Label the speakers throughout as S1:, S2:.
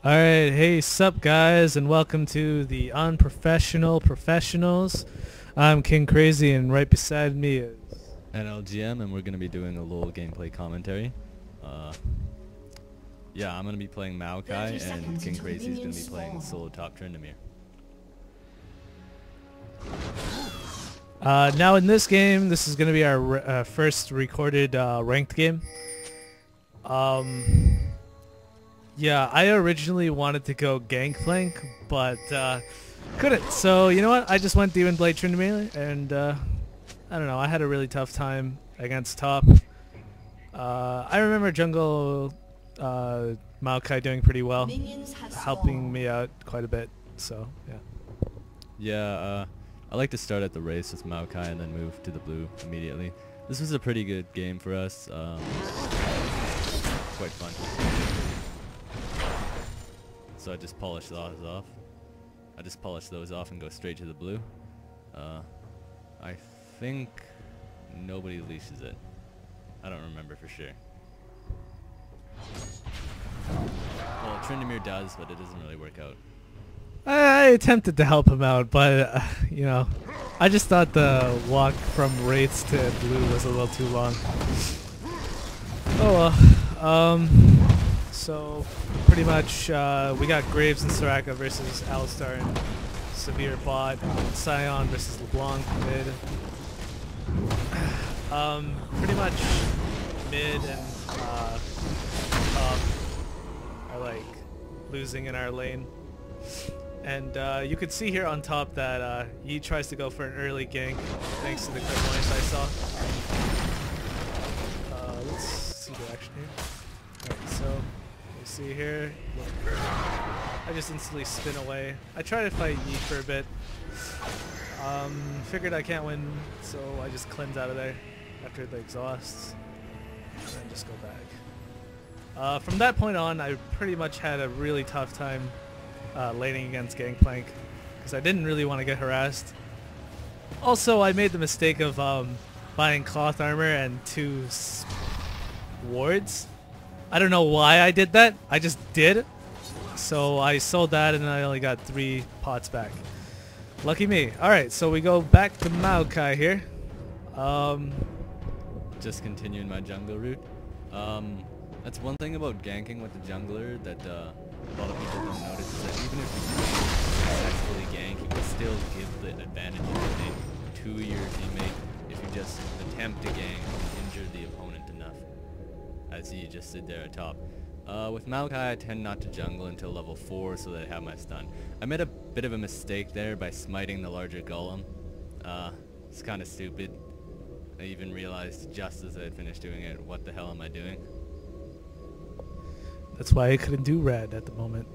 S1: Alright, hey, sup guys, and welcome to the Unprofessional Professionals. I'm King Crazy, and right beside me is...
S2: And LGM, and we're going to be doing a LoL gameplay commentary. Yeah, I'm going to be playing Maokai, and King Crazy is going to be playing solo top Tryndamere.
S1: Now in this game, this is going to be our first recorded ranked game. Yeah, I originally wanted to go Gangplank, but couldn't. So, you know what? I just went Demon Blade Tryndamere, and I don't know, I had a really tough time against top. I remember jungle Maokai doing pretty well, helping me out quite a bit, so yeah.
S2: Yeah, I like to start at the race with Maokai and then move to the blue immediately. This was a pretty good game for us. Quite fun. So I just polish those off. And go straight to the blue. I think nobody leashes it. I don't remember for sure. Well, Tryndamere does, but it doesn't really work out.
S1: I attempted to help him out, but you know, I just thought the walk from Wraiths to blue was a little too long. Oh well. So pretty much we got Graves and Soraka versus Alistar and Severe bot, Sion versus LeBlanc mid. Pretty much mid and top are like losing in our lane. And you could see here on top that he tries to go for an early gank thanks to the quick noise I saw. Let's see the action here. Alright, so you see here, look, I just instantly spin away. I try to fight Yi for a bit. Figured I can't win, so I just cleanse out of there after the exhausts, and then just go back. From that point on, I pretty much had a really tough time laning against Gangplank, because I didn't really want to get harassed. Also, I made the mistake of buying cloth armor and 2 wards. I don't know why I did that. I just did. So I sold that and I only got 3 pots back. Lucky me. Alright, so we go back to Maokai here.
S2: Just continuing my jungle route. That's one thing about ganking with the jungler that a lot of people don't notice, is that even if you successfully gank, you can still give the advantage of the game to your teammate if you just attempt to gank and injure the opponent enough, as you just did there at top. With Maokai, I tend not to jungle until level 4 so that I have my stun. I made a bit of a mistake there by smiting the larger golem. It's kind of stupid. I even realized just as I had finished doing it, what the hell am I doing?
S1: That's why I couldn't do red at the moment.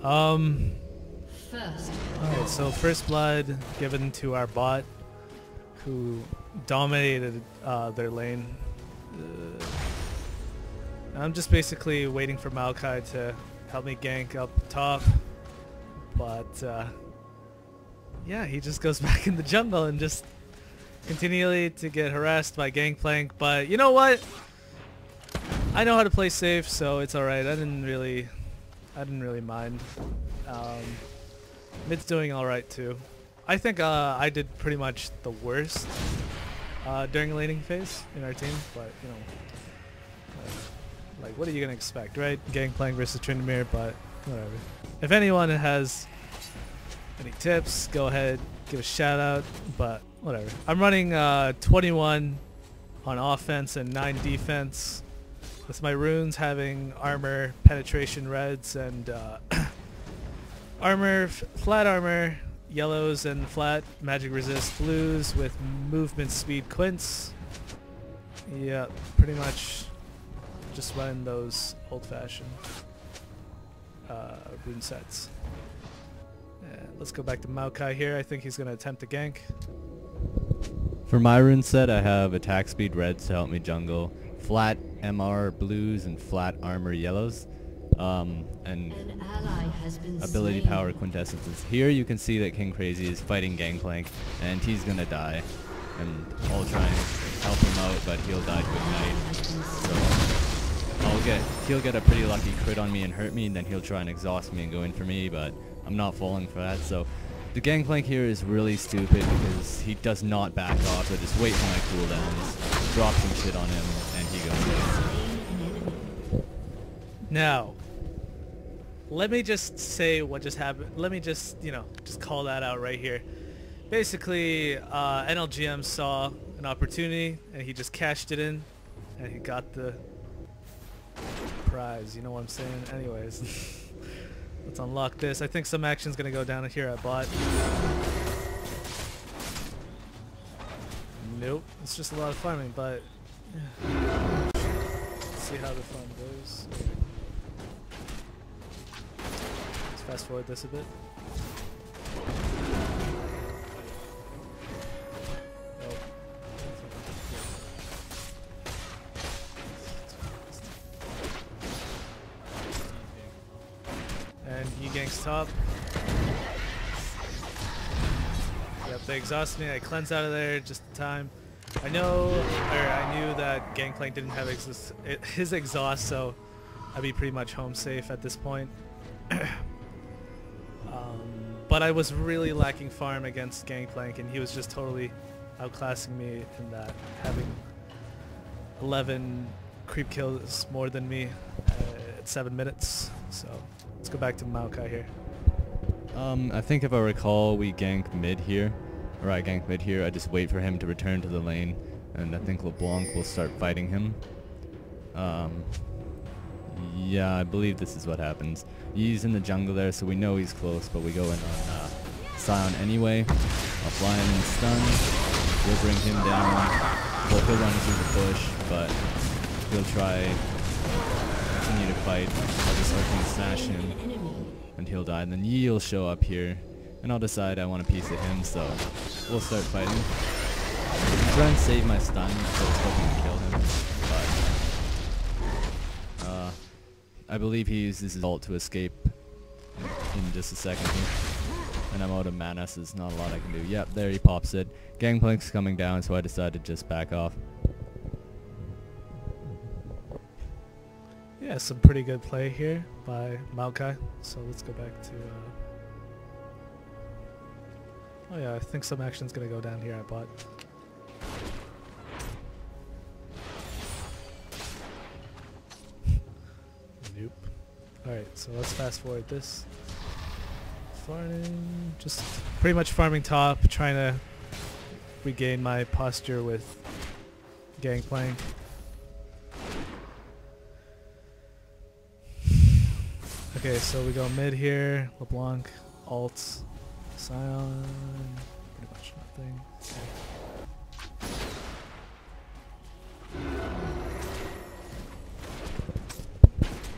S1: Alright, so first blood given to our bot, who dominated their lane. I'm just basically waiting for Maokai to help me gank up top, but yeah, he just goes back in the jungle and just continually to get harassed by Gangplank. But you know what? I know how to play safe, so it's alright. I didn't really mind. Mid's doing alright too. I think I did pretty much the worst during the laning phase in our team, but you know, like what are you gonna expect, right? Gangplank versus Tryndamere, but whatever. If anyone has any tips, go ahead, give a shout out, but whatever. I'm running 21 on offense and 9 defense, with my runes having armor penetration reds and flat armor yellows and flat magic resist blues with movement speed quints. Yeah, pretty much just running those old-fashioned rune sets. And let's go back to Maokai here. I think he's going to attempt to gank.
S2: For my rune set, I have attack speed reds to help me jungle, flat MR blues and flat armor yellows, and ability power quintessences. Here you can see that King Crazy is fighting Gangplank, and he's gonna die, and I'll try and help him out, but he'll die to Ignite. So I'll he'll get a pretty lucky crit on me and hurt me, and then he'll try and exhaust me and go in for me, but I'm not falling for that. So the gangplank here is really stupid because he does not back off, so just wait for my cooldowns, drop some shit on him, and he goes.
S1: Now, let me just say what just happened. Let me just, just call that out right here. Basically, NLGM saw an opportunity, and he just cashed it in, and he got the prize. You know what I'm saying? Anyways. Let's unlock this. I think some action's gonna go down here at bot. Nope. It's just a lot of farming, but yeah. Let's see how the farm goes. Let's fast forward this a bit. Nope. And he ganks top. Yep, they exhaust me. I cleanse out of there just in time. I knew that Gangplank didn't have his exhaust, so I'd be pretty much home safe at this point. But I was really lacking farm against Gangplank, and he was just totally outclassing me in that, having 11 creep kills more than me at 7 minutes. So let's go back to Maokai here.
S2: I think if I recall, we gank mid here, or I gank mid here. I just wait for him to return to the lane, and I think LeBlanc will start fighting him. Yeah, I believe this is what happens. He's in the jungle there, so we know he's close, but we go in on Sion anyway. I'll fly him in stun. We'll bring him down. Well, he'll run through the bush, but he'll try continue to fight. I'll just open smash him, and he'll die. And then Yi will show up here, and I'll decide I want a piece of him, so we'll start fighting. I'm trying to save my stun, so I was hoping to kill him, but I believe he uses his ult to escape in just a second here. And I'm out of mana, so there's not a lot I can do. Yep, there he pops it. Gangplank's coming down, so I decided to just back off.
S1: Yeah, some pretty good play here by Maokai. So let's go back to... Oh yeah, I think some action's gonna go down here at bot. Nope. Alright, so let's fast forward this. Farming, just pretty much farming top, trying to regain my posture with Gangplank. Okay, so we go mid here, LeBlanc, alt, Sion, pretty much nothing.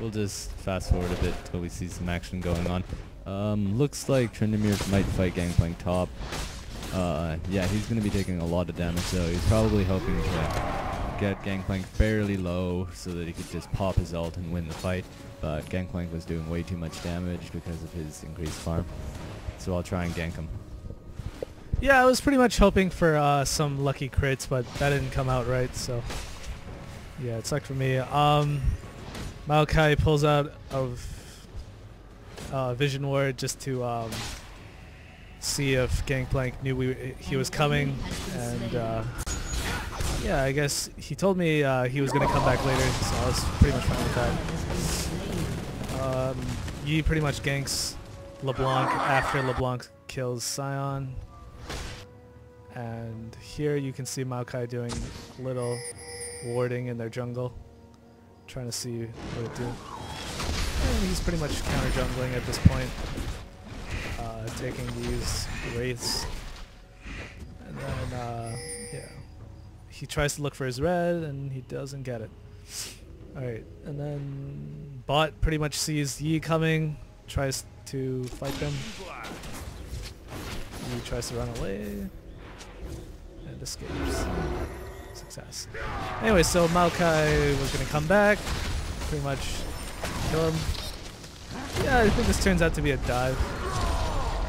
S2: We'll just fast forward a bit till we see some action going on. Looks like Tryndamere might fight Gangplank top. Yeah, he's going to be taking a lot of damage, so he's probably hoping to get Gangplank fairly low so that he could just pop his ult and win the fight. But Gangplank was doing way too much damage because of his increased farm. So I'll try and gank him.
S1: Yeah, I was pretty much hoping for some lucky crits, but that didn't come out right, so... Yeah, it sucked for me. Maokai pulls out of Vision Ward just to see if Gangplank knew he was coming, and yeah, I guess he told me he was going to come back later, so I was pretty much fine with that. Yi pretty much ganks LeBlanc after LeBlanc kills Sion, and here you can see Maokai doing little warding in their jungle, trying to see what it do. And he's pretty much counter jungling at this point, taking these wraiths, and then yeah, he tries to look for his red and he doesn't get it. Alright, and then bot pretty much sees Yi coming, tries to fight them. Yi tries to run away and escapes. Success. Anyway, so Maokai was going to come back, pretty much kill him. Yeah, I think this turns out to be a dive.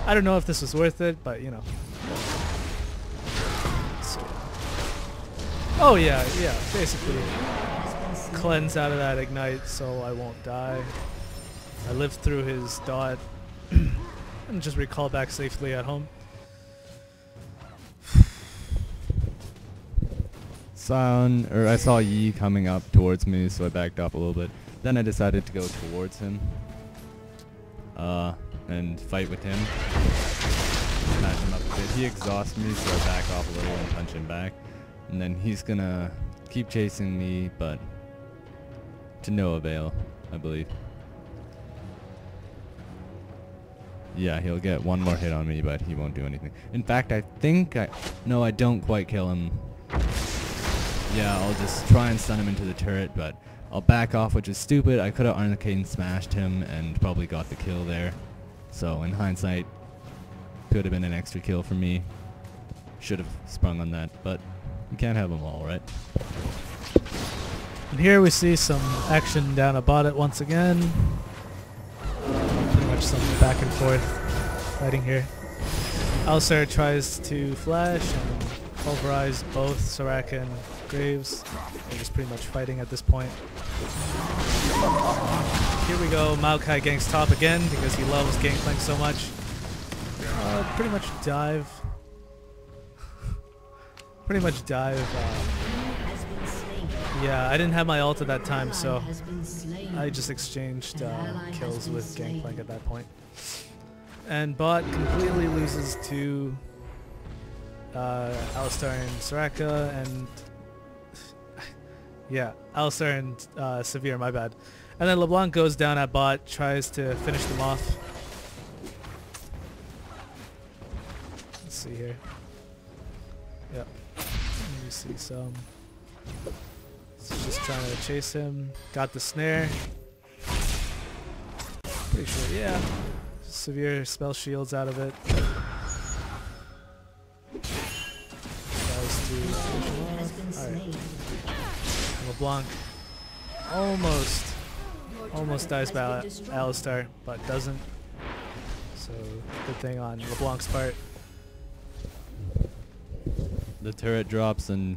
S1: I don't know if this was worth it, but you know. So. Oh yeah, basically. cleanse out of that ignite so I won't die. I lived through his dot and just recall back safely at home.
S2: I saw Yi coming up towards me, so I backed up a little bit. Then I decided to go towards him and fight with him. Smash him up a bit. He exhausts me, so I back off a little and punch him back. And then he's gonna keep chasing me, but to no avail, I believe. Yeah, he'll get one more hit on me, but he won't do anything. In fact, no, I don't quite kill him. Yeah, I'll just try and stun him into the turret, but I'll back off, which is stupid. I could have arcane smashed him and probably got the kill there. So in hindsight, could have been an extra kill for me. Should have sprung on that, but you can't have them all, right?
S1: And here we see some action down a bot once again. Pretty much some back and forth fighting here. Alistar tries to flash and pulverize both Soraka and Graves. They're just pretty much fighting at this point. Here we go, Maokai ganks top again because he loves Gangplank so much. Pretty much dive. Yeah, I didn't have my ult at that time, so I just exchanged kills with Gangplank at that point. And bot completely loses to Alistar and Soraka, and yeah, Alistar and Severe, my bad. And then LeBlanc goes down at bot, tries to finish them off. Let's see here. Yep. Let me see some. Just trying to chase him. Got the snare. Pretty sure, yeah. Severe spell shields out of it. Tries to finish him off. Alright. LeBlanc almost dies by Alistar, but doesn't. So good thing on LeBlanc's part.
S2: The turret drops, and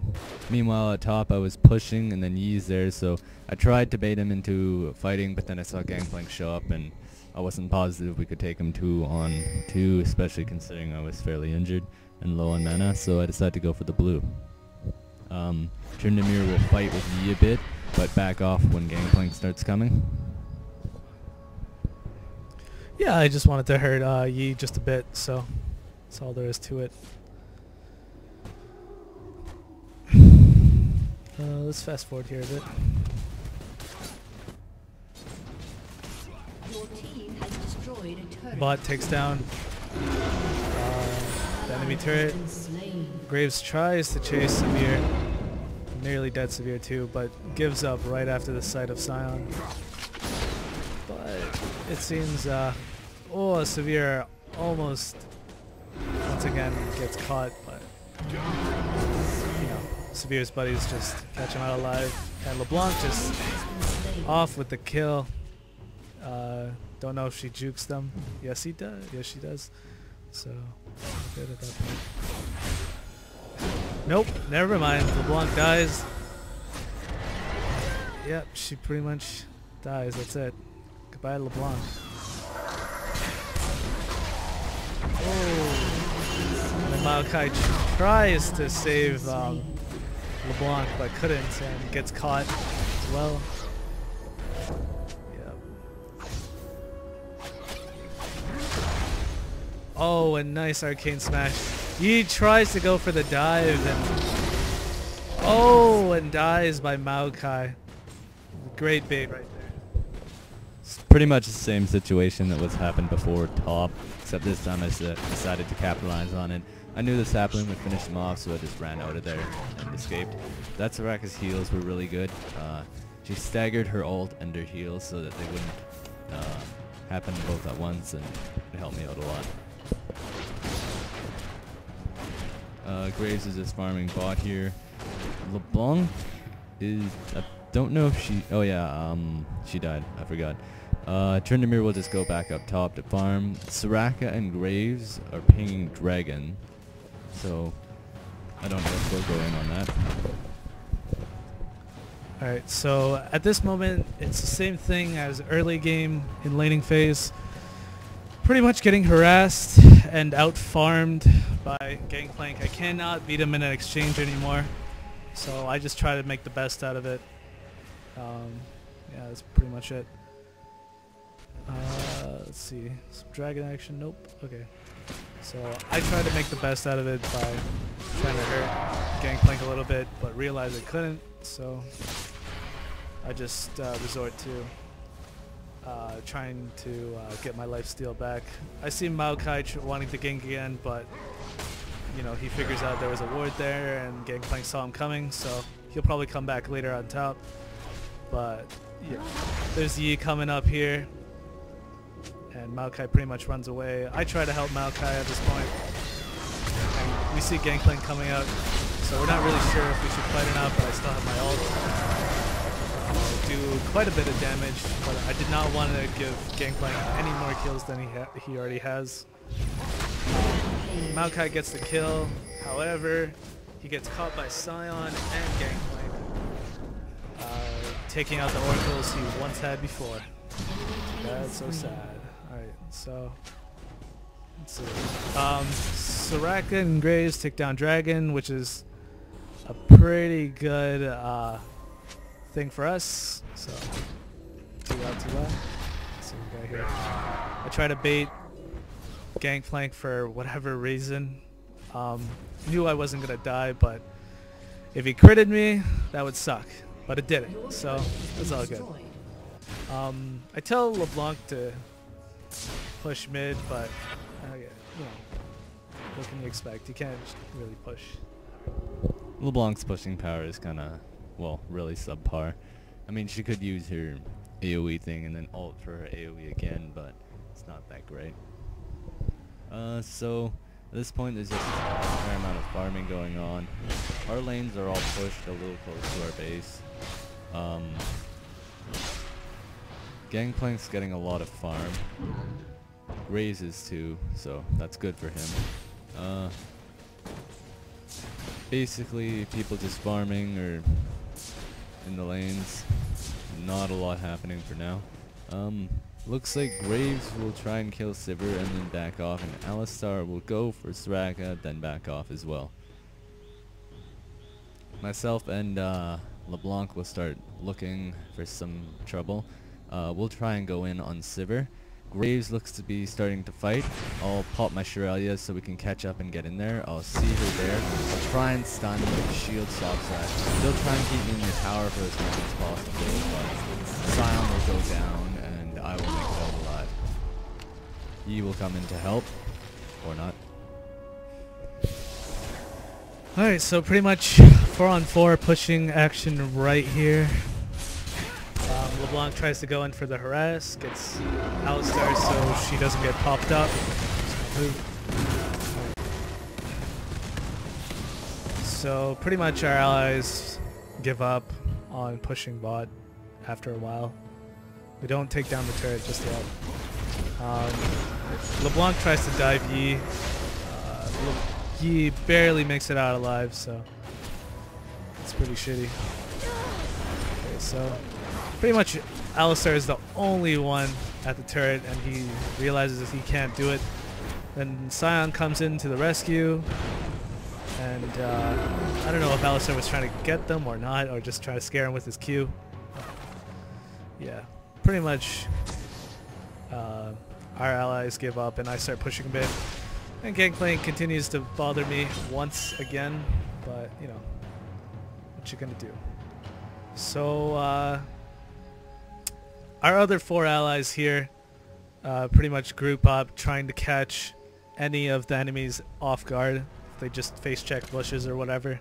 S2: meanwhile at top I was pushing, and then Yi's there, so I tried to bait him into fighting, but then I saw Gangplank show up, and I wasn't positive we could take him 2-on-2, especially considering I was fairly injured and low on mana, so I decided to go for the blue. Tryndamere will fight with Yi a bit, but back off when Gangplank starts coming.
S1: Yeah, I just wanted to hurt Yi just a bit, so that's all there is to it. Let's fast forward here a bit.
S3: Your team has destroyed a turret.
S1: Bot takes down the enemy turret. Graves tries to chase Severe. Nearly dead Severe too, but gives up right after the sight of Scion. But it seems, Severe almost once again gets caught, but you know, Severe's buddies just catch him out alive, and LeBlanc just off with the kill. Don't know if she jukes them. Yes, he does. Yes, she does. So good at that point. Nope, never mind. LeBlanc dies. Yep, she pretty much dies. That's it. Goodbye, LeBlanc. Oh, and Maokai tries to save LeBlanc, but couldn't, and gets caught as well. Yep. Oh, a nice arcane smash. Yi tries to go for the dive, and dies by Maokai. Great bait right there.
S2: It's pretty much the same situation that was happened before top, except this time I decided to capitalize on it. I knew the sapling would finish him off, so I just ran out of there and escaped. That Soraka's heals were really good. She staggered her ult and her heals so that they wouldn't happen both at once, and it helped me out a lot. Graves is just farming bot here. LeBlanc is... I don't know if she... Oh yeah, she died. I forgot. Tryndamere will just go back up top to farm. Soraka and Graves are pinging Dragon. So, I don't know if they'll go in on that.
S1: Alright, so at this moment, it's the same thing as early game in laning phase. Pretty much getting harassed and out-farmed by Gangplank. I cannot beat him in an exchange anymore, so I just try to make the best out of it. Yeah, that's pretty much it. Let's see. Some dragon action. Nope. Okay. So I tried to make the best out of it by trying to hurt Gangplank a little bit, but realized I couldn't, so I just resort to trying to get my lifesteal back. I see Maokai wanting to gank again, but you know, he figures out there was a ward there and Gangplank saw him coming, so he'll probably come back later on top. But yeah, there's Yi coming up here, and Maokai pretty much runs away. I try to help Maokai at this point, and we see Gangplank coming out, so we're not really sure if we should fight or not, but I still have my ult. Do quite a bit of damage, but I did not want to give Gangplank any more kills than he already has. Maokai gets the kill, however, he gets caught by Sion and Gangplank, taking out the oracles he once had before. That's so sad. Alright, so let's see. Soraka and Graves take down Dragon, which is a pretty good thing for us. So 2 out 2 left. Let's see what we got here. I try to bait Gangplank for whatever reason. Knew I wasn't gonna die, but if he critted me, that would suck. But it didn't, so it's all good. I tell LeBlanc to push mid, but you know, what can you expect? You can't really push.
S2: LeBlanc's pushing power is kind of, well, really subpar. I mean, she could use her AoE thing and then ult for her AoE again, but it's not that great. So at this point there's just a fair amount of farming going on. Our lanes are all pushed a little close to our base. Gangplank's getting a lot of farm. Raises too, so that's good for him. Basically people just farming or in the lanes. Not a lot happening for now. Looks like Graves will try and kill Sivir and then back off, and Alistar will go for Soraka, then back off as well. Myself and LeBlanc will start looking for some trouble. We'll try and go in on Sivir. Graves looks to be starting to fight. I'll pop my Shirelias so we can catch up and get in there. I'll see her there. I'll try and stun with shield stops that. They'll try and keep me in the tower for as long as possible, but Sion will go down and I will make it out alive. Yi will come in to help, or not.
S1: Alright, so pretty much 4-on-4 pushing action right here. LeBlanc tries to go in for the harass, gets Alistar so she doesn't get popped up. So pretty much our allies give up on pushing bot after a while. We don't take down the turret just yet. LeBlanc tries to dive Yi. Yi barely makes it out alive, so it's pretty shitty. Okay, so pretty much Alistar is the only one at the turret, and he realizes that he can't do it. Then Sion comes in to the rescue, and I don't know if Alistar was trying to get them or not, or just trying to scare him with his Q. Yeah, pretty much our allies give up, and I start pushing a bit. And Gangplank continues to bother me once again, but you know, what you gonna do? So our other 4 allies here pretty much group up, trying to catch any of the enemies off guard. They just face check bushes or whatever.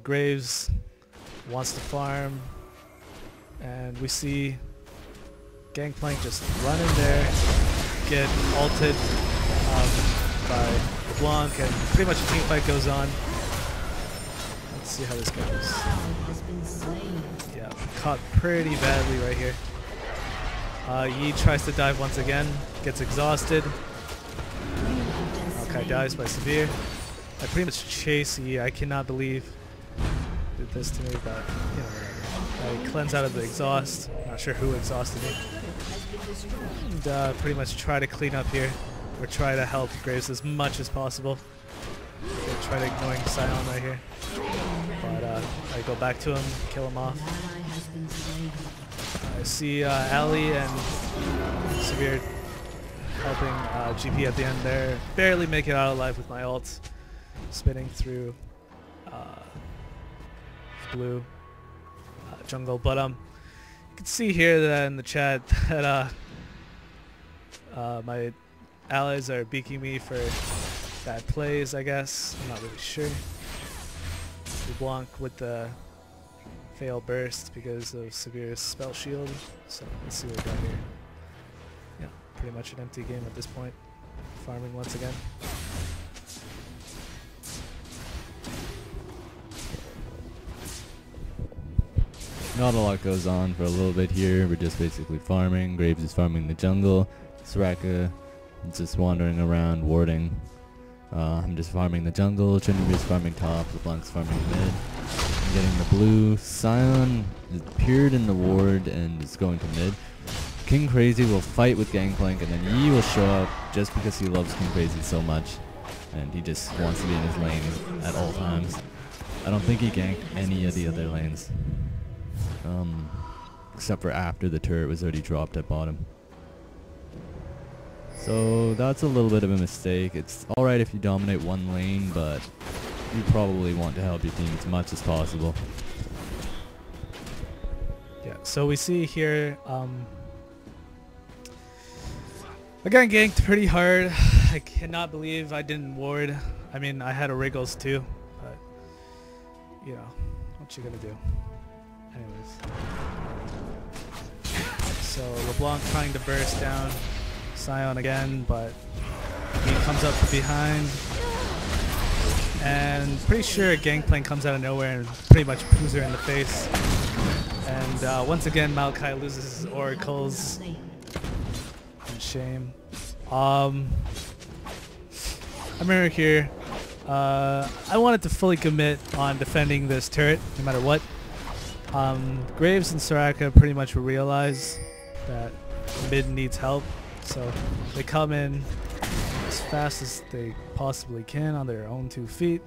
S1: Graves wants to farm, and we see Gangplank just run in there, get ulted by LeBlanc, and pretty much a team fight goes on. Let's see how this goes. Yeah, caught pretty badly right here. Yi tries to dive once again, gets exhausted. Okay, dies by Severe. I pretty much chase Yi. I cannot believe did this to me, but you know, whatever. I cleanse out of the exhaust. Not sure who exhausted me. And pretty much try to clean up here, or try to help Graves as much as possible. Okay, try to ignoring Scion right here. But I go back to him, kill him off. I see Ali and Severe helping GP at the end there. Barely make it out alive with my ult. Spinning through blue jungle. But you can see here that in the chat that my allies are beaking me for bad plays, I guess. I'm not really sure. LeBlanc with the fail burst because of Severe's spell shield. So let's see what we got here. Yeah, pretty much an empty game at this point. Farming once again.
S2: Not a lot goes on for a little bit here. We're just basically farming. Graves is farming the jungle. Soraka is just wandering around warding. I'm just farming the jungle. Trinity is farming top. LeBlanc's farming mid. I'm getting the blue. Scion is appeared in the ward and is going to mid. King Crazy will fight with Gangplank, and then Yi will show up just because he loves King Crazy so much. And he just wants to be in his lane at all times. I don't think he ganked any of the other lanes. Except for after the turret was already dropped at bottom. So that's a little bit of a mistake. It's alright if you dominate one lane, but you probably want to help your team as much as possible.
S1: Yeah, so we see here, I got ganked pretty hard. I cannot believe I didn't ward. I mean, I had a Wriggles too, but, you know, what you gonna do? Anyways. So LeBlanc trying to burst down Scion again, but he comes up from behind. And pretty sure Gangplank comes out of nowhere and pretty much poos her in the face. And once again, Maokai loses his oracles. And shame. I remember here, I wanted to fully commit on defending this turret, no matter what. Graves and Soraka pretty much realize that mid needs help, so they come in as fast as they possibly can on their own 2 feet.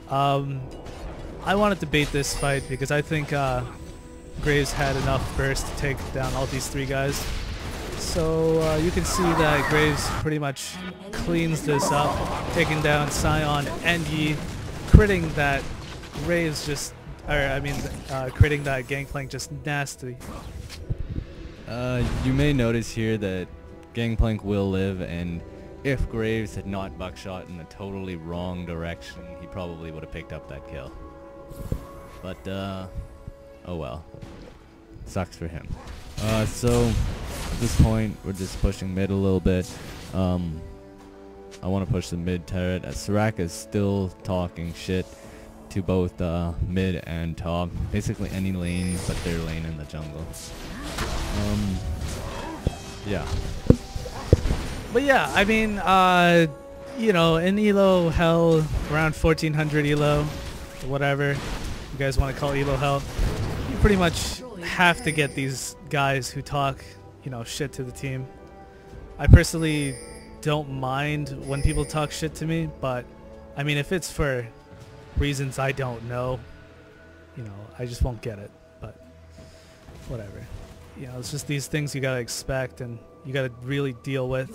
S1: I wanted to bait this fight because I think Graves had enough burst to take down all these 3 guys. So you can see that Graves pretty much cleans this up, taking down Scion and Yi, critting that Graves just, critting that Gangplank just nasty.
S2: You may notice here that Gangplank will live, and if Graves had not buckshot in a totally wrong direction, he probably would have picked up that kill. But, oh well. Sucks for him. So, at this point, we're just pushing mid a little bit. I want to push the mid turret, as Soraka is still talking shit to both mid and top. Basically any lane but their lane in the jungle. Yeah.
S1: But yeah, I mean, you know, in Elo Hell, around 1400 Elo, whatever you guys want to call Elo Hell, you pretty much have to get these guys who talk, you know, shit to the team. I personally don't mind when people talk shit to me, but I mean, if it's for reasons I don't know, you know, I just won't get it. But whatever. You know, it's just these things you gotta expect and you gotta really deal with.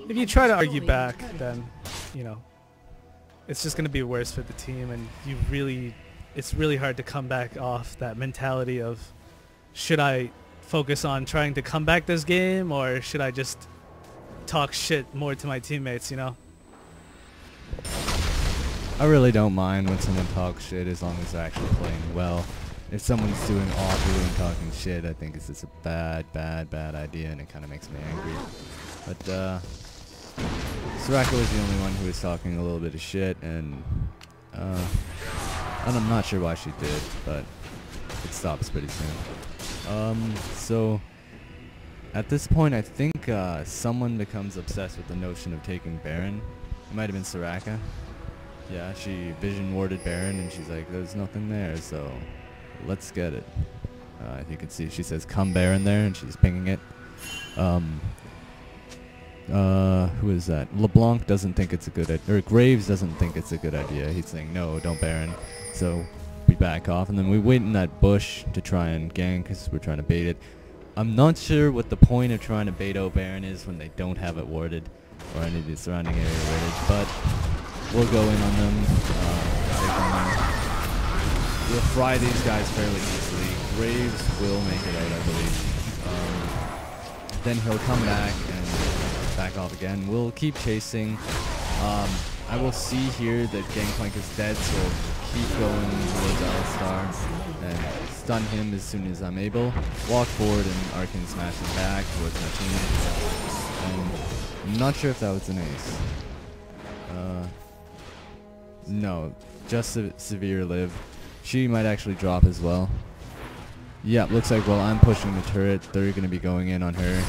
S1: If you try to argue back, then, you know, it's just gonna be worse for the team, and it's really hard to come back off that mentality of, should I focus on trying to come back this game, or should I just talk shit more to my teammates, you know?
S2: I really don't mind when someone talks shit as long as they're actually playing well. If someone's doing awfully and talking shit, I think it's just a bad idea, and it kind of makes me angry. But Soraka was the only one who was talking a little bit of shit, and I'm not sure why she did, but it stops pretty soon. So at this point, I think someone becomes obsessed with the notion of taking Baron. It might have been Soraka. Yeah, she vision warded Baron, and she's like, there's nothing there, so let's get it. You can see she says, come Baron there, and she's pinging it. Who is that? LeBlanc doesn't think it's a good idea, or Graves doesn't think it's a good idea. He's saying, no, don't Baron. So we back off, and then we wait in that bush to try and gank, because we're trying to bait it. I'm not sure what the point of trying to bait out Baron is when they don't have it warded, or any of the surrounding area warded, but we'll go in on them. We'll fry these guys fairly easily. Graves will make it out, I believe. Then he'll come back and back off again. We'll keep chasing. I will see here that Gangplank is dead, so we'll keep going towards Alistar and stun him as soon as I'm able. Walk forward and Arcane smash him back towards my team. And I'm not sure if that was an ace. No, just Severe live. She might actually drop as well. Yeah, looks like while I'm pushing the turret, they're going to be going in on her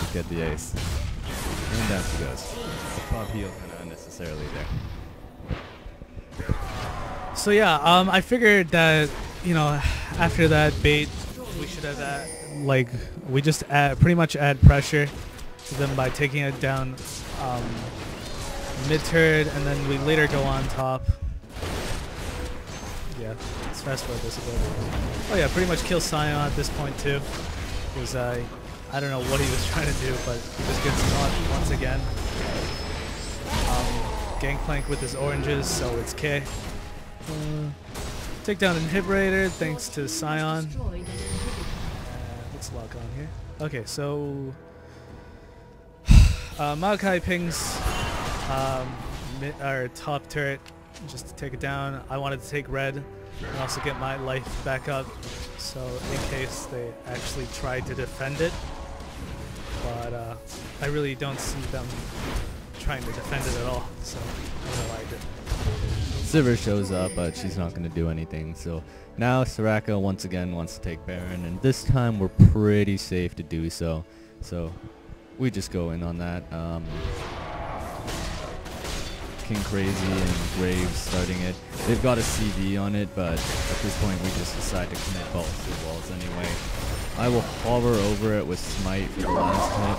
S2: to get the ace. And down she goes. Pop heal kind of unnecessarily there.
S1: So yeah, I figured that, you know, after that bait, we should have like, we just pretty much add pressure to them by taking it down mid turret, and then we later go on top. Yeah, let's fast forward this a little bit. Oh yeah, pretty much kill Sion at this point too, because I don't know what he was trying to do, but he just gets caught once again. Gangplank with his oranges, so it's K. Take down Inhibitor thanks to Sion. Let's lock on here. Okay, so Maokai pings our top turret just to take it down. I wanted to take red and also get my life back up, so in case they actually tried to defend it. But I really don't see them trying to defend it at all, so I don't know why I did.
S2: Sivir shows up, but she's not going to do anything. So now Soraka once again wants to take Baron, and this time we're pretty safe to do so. So we just go in on that. King Crazy and Graves starting it. They've got a CV on it, but at this point we just decide to commit balls to the walls anyway. I will hover over it with Smite for the last hit.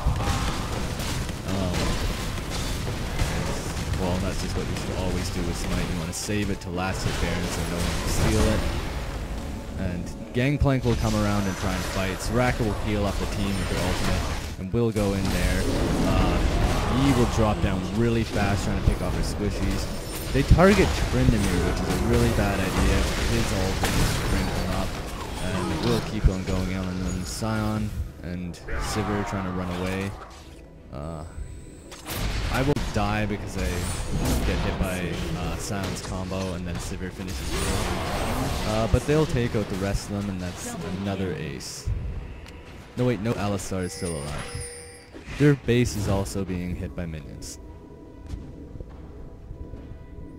S2: Well, that's just what you should always do with Smite. You want to save it to last hit Baron so no one can steal it. And Gangplank will come around and try and fight. Soraka will heal up the team with her ultimate, and we'll go in there. He will drop down really fast trying to pick off her squishies. They target Tryndamere, which is a really bad idea. His ult will just bring him up. And we'll keep on going on, and then Sion and Sivir trying to run away. I will die because I get hit by Sion's combo, and then Sivir finishes me. But they'll take out the rest of them, and that's another ace. No wait, no, Alistar is still alive. Their base is also being hit by minions.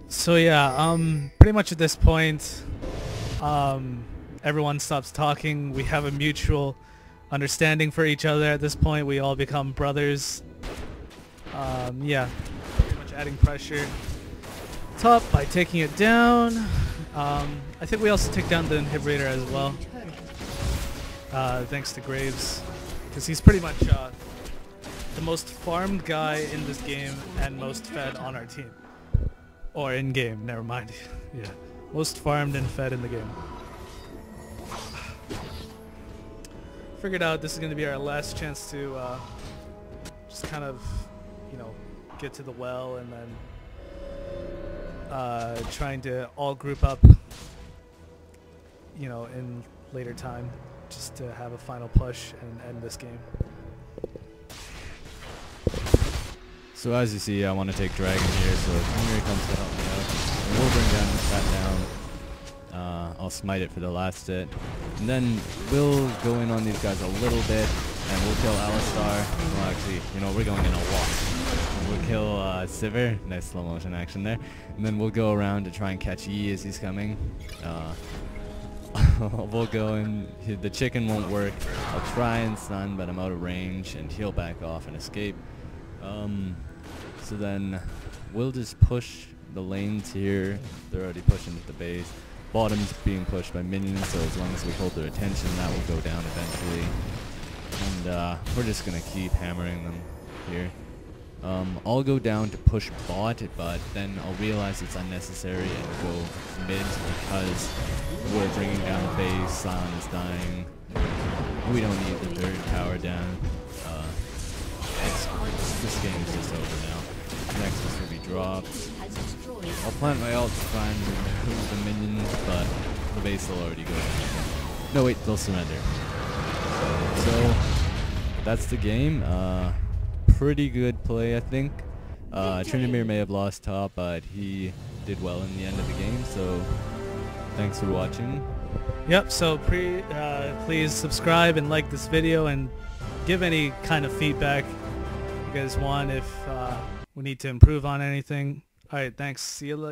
S1: So yeah, pretty much at this point, everyone stops talking. We have a mutual understanding for each other at this point. We all become brothers. Yeah, pretty much adding pressure top by taking it down. I think we also take down the Inhibitor as well, thanks to Graves, because he's pretty much the most farmed guy in this game and most fed on our team. Or in game, never mind. Yeah, most farmed and fed in the game. Figured out this is going to be our last chance to just kind of, you know, get to the well, and then trying to all group up, you know, in later time, just to have a final push and end this game.
S2: So as you see, I want to take Dragon here, so Henry comes to help me out. And we'll bring down that down. I'll smite it for the last hit. And then we'll go in on these guys a little bit, and we'll kill Alistar. Well, actually, you know, we're going in a walk. We'll kill Sivir. Nice slow motion action there. And then we'll go around to try and catch E as he's coming. We'll go in. The chicken won't work. I'll try and stun, but I'm out of range, and he'll back off and escape. So then we'll just push The lanes here, they're already pushing at the base. Bottom's being pushed by minions, so as long as we hold their attention, that will go down eventually. And we're just going to keep hammering them here. I'll go down to push bot, but then I'll realize it's unnecessary and go mid because we're bringing down the base, Sion is dying. We don't need the third tower down. This game is just over now. Nexus will be dropped. I'll plant my ult to try and remove the minions, but the base will already go down. No wait, they'll surrender. So that's the game. Pretty good play, I think. Trinamir may have lost top, but he did well in the end of the game, so thanks for watching.
S1: Yep, so please subscribe and like this video and give any kind of feedback you guys want if we need to improve on anything. Alright, thanks. See you later.